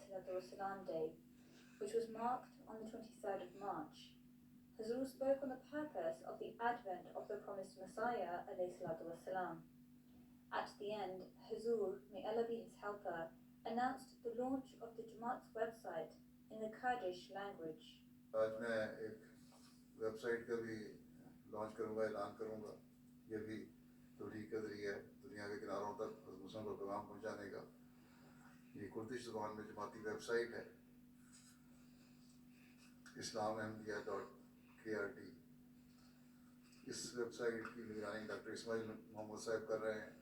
Salam Day, which was marked on the 23rd of March. Hazur spoke on the purpose of the advent of the promised Messiah salam. At the end, Hazur, may Allah be his helper, announced the launch of the Jamaat's website in the Kurdish language. आज मैं एक website का भी launch करूँगा, ऐलान करूँगा। ये भी तबलीग का ज़रिया है दुनिया के किनारों तक मुस्लिमों को पैगाम पहुँचाने का। ये कुर्दिश ज़ुबान में जमाती वेबसाइट है islamahmadiyya.krt। इस वेबसाइट की निगरानी डॉक्टर इस्माइल मोहम्मद साहब कर रहे हैं,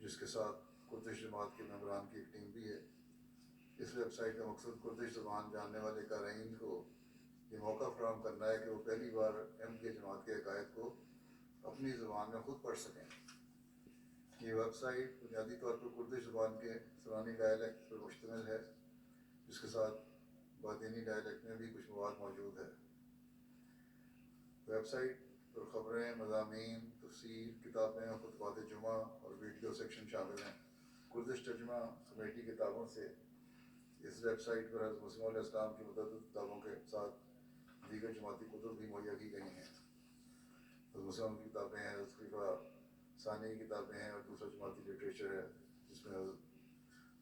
जिसके साथ कुर्दिश जमात के मेंबरान की एक टीम भी है। इस वेबसाइट का मकसद कुर्दिश ज़ुबान जानने वाले क़ारीन को ये मौका फराहम करना है कि वो पहली बार के जमात के अकायद को अपनी ज़ुबान में ख़ुद पढ़ सकें। ये वेबसाइट बुनियादी तौर पर कुर्दिश ज़ुबान के सरानी डायलेक्ट पर मुश्तमिल है, जिसके साथ बातिनी डायलेक्ट में भी कुछ मवाद मौजूद है। वेबसाइट पर ख़बरें, मज़ामीन, तफसीर, किताबें, खुतबात जुमा और वीडियो सेक्शन शामिल हैं। कुर्दिश तर्जुमा कमेटी किताबों से इस वेबसाइट पर हज़रत मसीह मौऊद इस्लाम की मुतअद्दिद किताबों के साथ दीगर जमाती कुतुब भी मुहैया की गई हैं। हज़रत मसीह मौऊद की किताबें हैं, हज़रत खलीफा सानी की किताबें हैं और दूसरा जमाती लिटरेचर है, जिसमें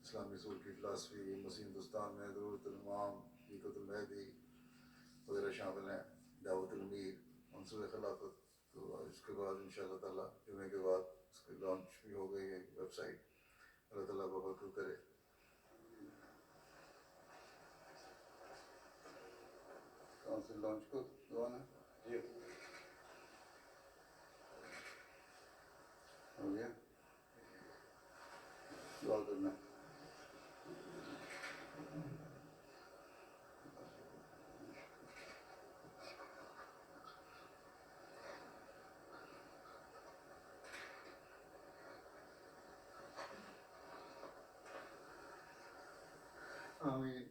इस्लामी उसूल की फ़िलासफ़ी, मसीह हिंदुस्तान में ज़रूरतुल इमाम, हक़ीक़तुल महदी वगैरह शामिल हैं। दावतुल मीर, मंसूर खिलाफत। तो इसके बाद इंशाअल्लाह ताला जुमे के बाद इसकी लॉन्च भी हो गई है वेबसाइट। अल्लाह ताला बरकत करे। कौन से लॉन्च को करवाना है? जी हो गया, दुआ करना। आमीन।